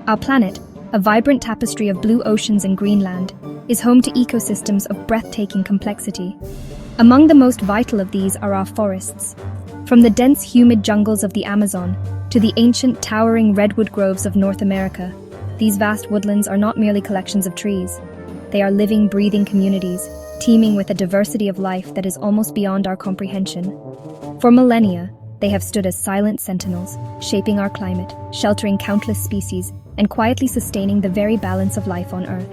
Our planet, a vibrant tapestry of blue oceans and green land, is home to ecosystems of breathtaking complexity. Among the most vital of these are our forests. From the dense, humid jungles of the Amazon to the ancient, towering redwood groves of North America, these vast woodlands are not merely collections of trees. They are living, breathing communities, teeming with a diversity of life that is almost beyond our comprehension. For millennia, they have stood as silent sentinels, shaping our climate, sheltering countless species, and quietly sustaining the very balance of life on Earth.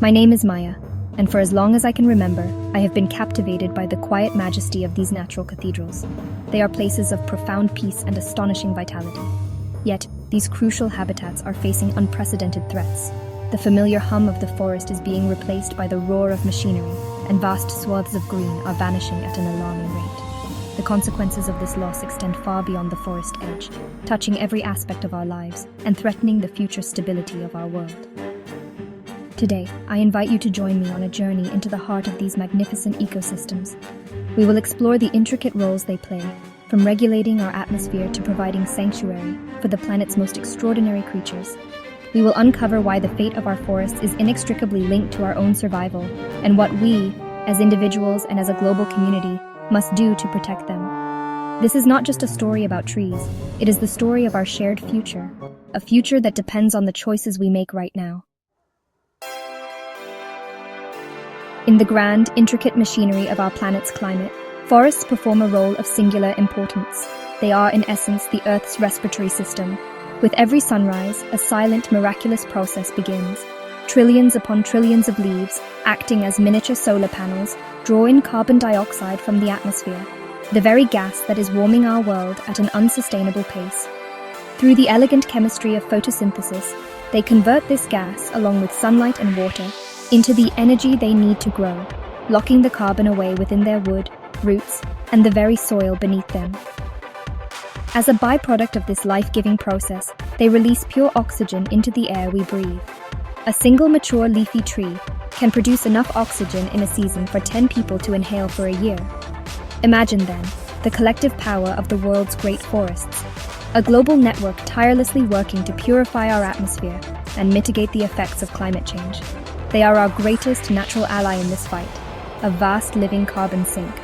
My name is Maya, and for as long as I can remember, I have been captivated by the quiet majesty of these natural cathedrals. They are places of profound peace and astonishing vitality. Yet, these crucial habitats are facing unprecedented threats. The familiar hum of the forest is being replaced by the roar of machinery, and vast swaths of green are vanishing at an alarming rate. The consequences of this loss extend far beyond the forest edge, touching every aspect of our lives and threatening the future stability of our world. Today, I invite you to join me on a journey into the heart of these magnificent ecosystems. We will explore the intricate roles they play, from regulating our atmosphere to providing sanctuary for the planet's most extraordinary creatures. We will uncover why the fate of our forests is inextricably linked to our own survival, and what we, as individuals and as a global community, must do to protect them. This is not just a story about trees, it is the story of our shared future, a future that depends on the choices we make right now. In the grand, intricate machinery of our planet's climate, forests perform a role of singular importance. They are, in essence, the Earth's respiratory system. With every sunrise, a silent, miraculous process begins. Trillions upon trillions of leaves, acting as miniature solar panels, draw in carbon dioxide from the atmosphere, the very gas that is warming our world at an unsustainable pace. Through the elegant chemistry of photosynthesis, they convert this gas, along with sunlight and water, into the energy they need to grow, locking the carbon away within their wood, roots, and the very soil beneath them. As a byproduct of this life-giving process, they release pure oxygen into the air we breathe. A single mature leafy tree can produce enough oxygen in a season for 10 people to inhale for a year. Imagine then, the collective power of the world's great forests, a global network tirelessly working to purify our atmosphere and mitigate the effects of climate change. They are our greatest natural ally in this fight, a vast living carbon sink.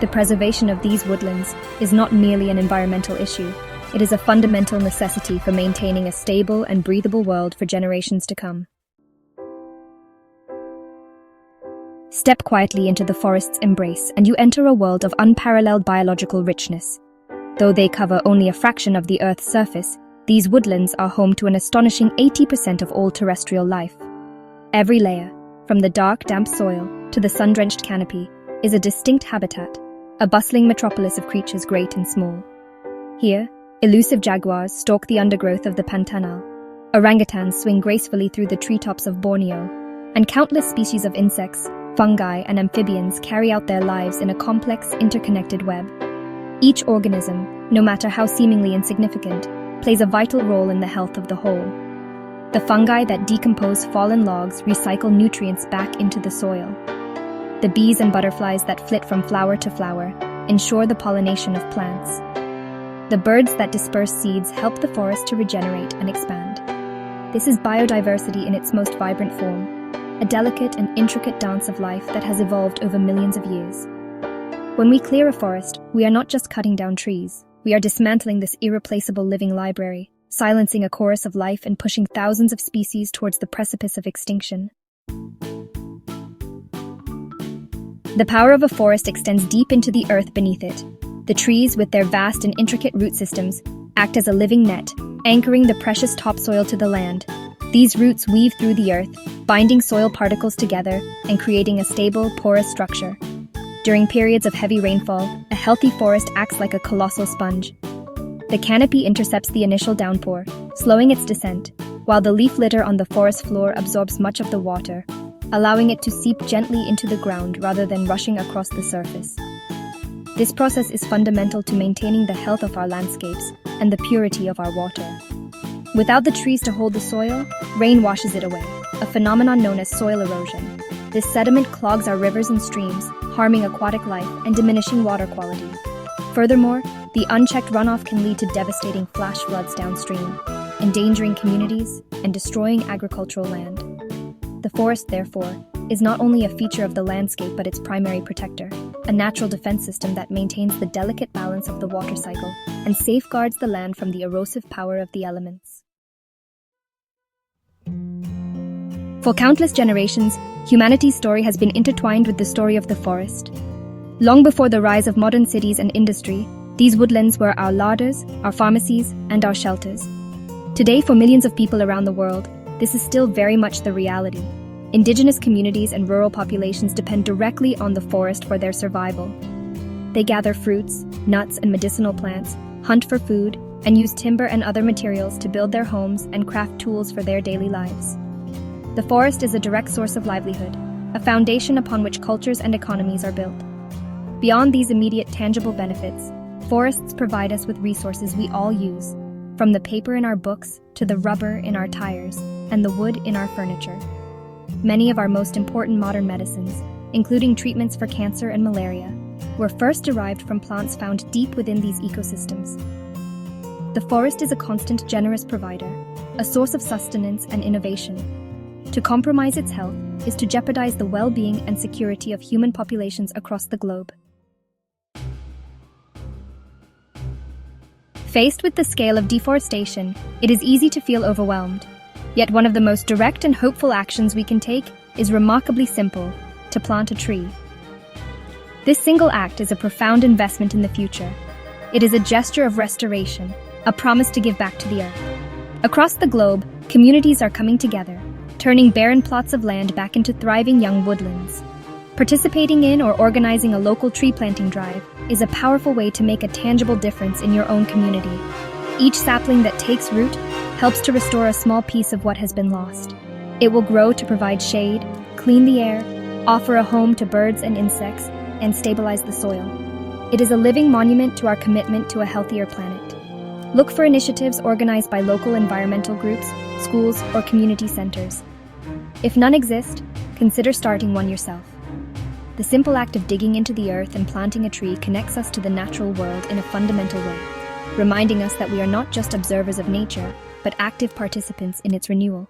The preservation of these woodlands is not merely an environmental issue, it is a fundamental necessity for maintaining a stable and breathable world for generations to come. Step quietly into the forest's embrace and you enter a world of unparalleled biological richness. Though they cover only a fraction of the Earth's surface, these woodlands are home to an astonishing 80% of all terrestrial life. Every layer, from the dark, damp soil to the sun-drenched canopy, is a distinct habitat, a bustling metropolis of creatures great and small. Here, elusive jaguars stalk the undergrowth of the Pantanal, orangutans swing gracefully through the treetops of Borneo, and countless species of insects, fungi, and amphibians carry out their lives in a complex, interconnected web. Each organism, no matter how seemingly insignificant, plays a vital role in the health of the whole. The fungi that decompose fallen logs recycle nutrients back into the soil. The bees and butterflies that flit from flower to flower ensure the pollination of plants. The birds that disperse seeds help the forest to regenerate and expand. This is biodiversity in its most vibrant form, a delicate and intricate dance of life that has evolved over millions of years. When we clear a forest, we are not just cutting down trees. We are dismantling this irreplaceable living library, silencing a chorus of life and pushing thousands of species towards the precipice of extinction. The power of a forest extends deep into the earth beneath it. The trees, with their vast and intricate root systems, act as a living net, anchoring the precious topsoil to the land. These roots weave through the earth, binding soil particles together and creating a stable, porous structure. During periods of heavy rainfall, a healthy forest acts like a colossal sponge. The canopy intercepts the initial downpour, slowing its descent, while the leaf litter on the forest floor absorbs much of the water, allowing it to seep gently into the ground rather than rushing across the surface. This process is fundamental to maintaining the health of our landscapes and the purity of our water. Without the trees to hold the soil, rain washes it away, a phenomenon known as soil erosion. This sediment clogs our rivers and streams, harming aquatic life and diminishing water quality. Furthermore, the unchecked runoff can lead to devastating flash floods downstream, endangering communities and destroying agricultural land. The forest, therefore, is not only a feature of the landscape but its primary protector, a natural defense system that maintains the delicate balance of the water cycle and safeguards the land from the erosive power of the elements. For countless generations, humanity's story has been intertwined with the story of the forest. Long before the rise of modern cities and industry, these woodlands were our larders, our pharmacies, and our shelters. Today, for millions of people around the world, this is still very much the reality. Indigenous communities and rural populations depend directly on the forest for their survival. They gather fruits, nuts, and medicinal plants, hunt for food, and use timber and other materials to build their homes and craft tools for their daily lives. The forest is a direct source of livelihood, a foundation upon which cultures and economies are built. Beyond these immediate tangible benefits, forests provide us with resources we all use, from the paper in our books to the rubber in our tires and the wood in our furniture. Many of our most important modern medicines, including treatments for cancer and malaria, were first derived from plants found deep within these ecosystems. The forest is a constant, generous provider, a source of sustenance and innovation. To compromise its health is to jeopardize the well-being and security of human populations across the globe. Faced with the scale of deforestation, it is easy to feel overwhelmed. Yet one of the most direct and hopeful actions we can take is remarkably simple: to plant a tree. This single act is a profound investment in the future. It is a gesture of restoration, a promise to give back to the earth. Across the globe, communities are coming together, turning barren plots of land back into thriving young woodlands. Participating in or organizing a local tree planting drive is a powerful way to make a tangible difference in your own community. Each sapling that takes root helps to restore a small piece of what has been lost. It will grow to provide shade, clean the air, offer a home to birds and insects, and stabilize the soil. It is a living monument to our commitment to a healthier planet. Look for initiatives organized by local environmental groups, schools, or community centers. If none exist, consider starting one yourself. The simple act of digging into the earth and planting a tree connects us to the natural world in a fundamental way, reminding us that we are not just observers of nature, but active participants in its renewal.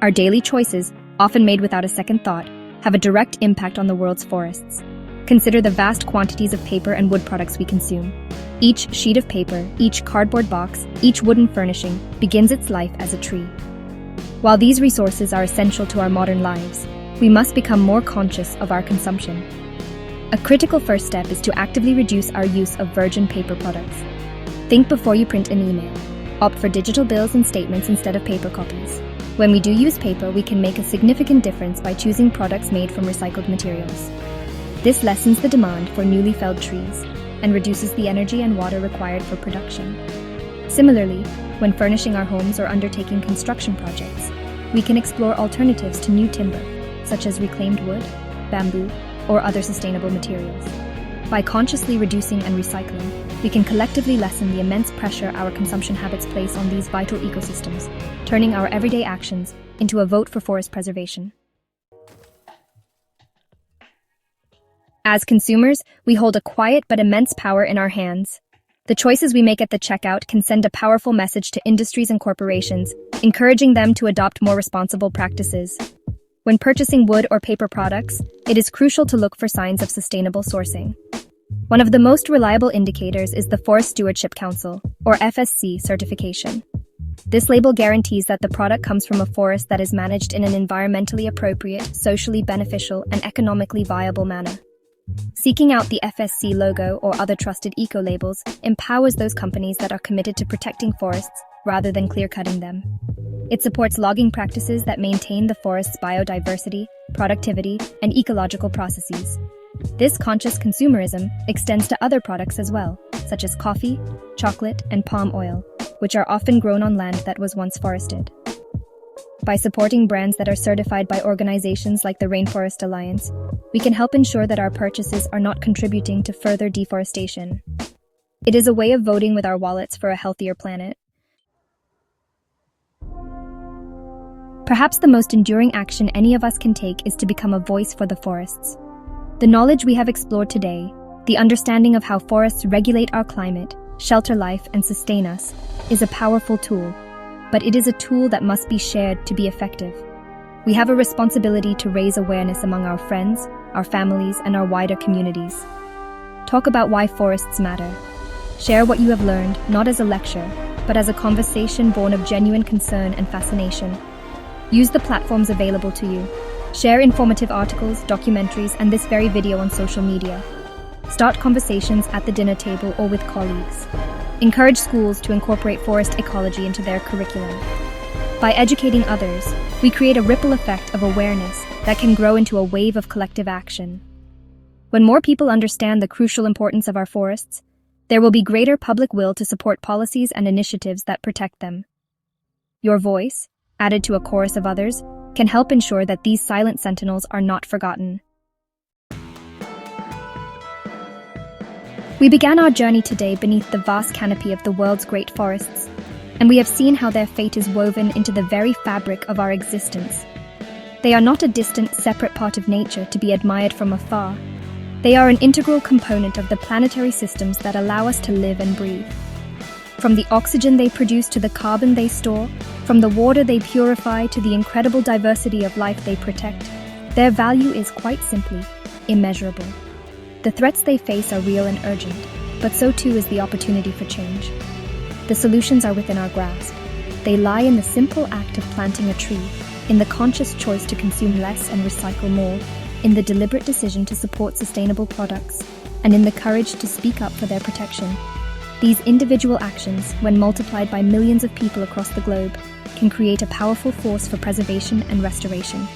Our daily choices, often made without a second thought, have a direct impact on the world's forests. Consider the vast quantities of paper and wood products we consume. Each sheet of paper, each cardboard box, each wooden furnishing begins its life as a tree. While these resources are essential to our modern lives, we must become more conscious of our consumption. A critical first step is to actively reduce our use of virgin paper products. Think before you print an email. Opt for digital bills and statements instead of paper copies. When we do use paper, we can make a significant difference by choosing products made from recycled materials. This lessens the demand for newly felled trees and reduces the energy and water required for production. Similarly, when furnishing our homes or undertaking construction projects, we can explore alternatives to new timber, such as reclaimed wood, bamboo, or other sustainable materials. By consciously reducing and recycling, we can collectively lessen the immense pressure our consumption habits place on these vital ecosystems, turning our everyday actions into a vote for forest preservation. As consumers, we hold a quiet but immense power in our hands. The choices we make at the checkout can send a powerful message to industries and corporations, encouraging them to adopt more responsible practices. When purchasing wood or paper products, it is crucial to look for signs of sustainable sourcing. One of the most reliable indicators is the Forest Stewardship Council, or FSC, certification. This label guarantees that the product comes from a forest that is managed in an environmentally appropriate, socially beneficial, and economically viable manner. Seeking out the FSC logo or other trusted eco-labels empowers those companies that are committed to protecting forests rather than clear-cutting them. It supports logging practices that maintain the forest's biodiversity, productivity, and ecological processes. This conscious consumerism extends to other products as well, such as coffee, chocolate, and palm oil, which are often grown on land that was once forested. By supporting brands that are certified by organizations like the Rainforest Alliance, we can help ensure that our purchases are not contributing to further deforestation. It is a way of voting with our wallets for a healthier planet. Perhaps the most enduring action any of us can take is to become a voice for the forests. The knowledge we have explored today, the understanding of how forests regulate our climate, shelter life, and sustain us, is a powerful tool, but it is a tool that must be shared to be effective. We have a responsibility to raise awareness among our friends, our families, and our wider communities. Talk about why forests matter. Share what you have learned, not as a lecture, but as a conversation born of genuine concern and fascination. Use the platforms available to you. Share informative articles, documentaries, and this very video on social media. Start conversations at the dinner table or with colleagues. Encourage schools to incorporate forest ecology into their curriculum. By educating others, we create a ripple effect of awareness that can grow into a wave of collective action. When more people understand the crucial importance of our forests, there will be greater public will to support policies and initiatives that protect them. Your voice, added to a chorus of others, can help ensure that these silent sentinels are not forgotten. We began our journey today beneath the vast canopy of the world's great forests, and we have seen how their fate is woven into the very fabric of our existence. They are not a distant, separate part of nature to be admired from afar. They are an integral component of the planetary systems that allow us to live and breathe. From the oxygen they produce to the carbon they store, from the water they purify to the incredible diversity of life they protect, their value is quite simply immeasurable. The threats they face are real and urgent, but so too is the opportunity for change. The solutions are within our grasp. They lie in the simple act of planting a tree, in the conscious choice to consume less and recycle more, in the deliberate decision to support sustainable products, and in the courage to speak up for their protection. These individual actions, when multiplied by millions of people across the globe, can create a powerful force for preservation and restoration.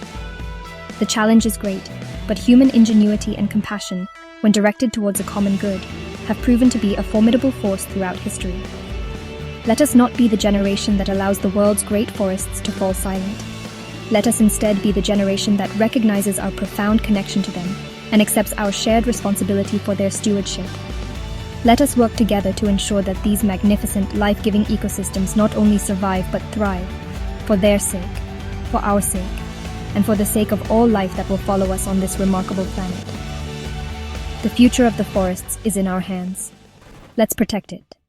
The challenge is great, but human ingenuity and compassion, when directed towards a common good, have proven to be a formidable force throughout history. Let us not be the generation that allows the world's great forests to fall silent. Let us instead be the generation that recognizes our profound connection to them and accepts our shared responsibility for their stewardship. Let us work together to ensure that these magnificent, life-giving ecosystems not only survive but thrive, for their sake, for our sake, and for the sake of all life that will follow us on this remarkable planet. The future of the forests is in our hands. Let's protect it.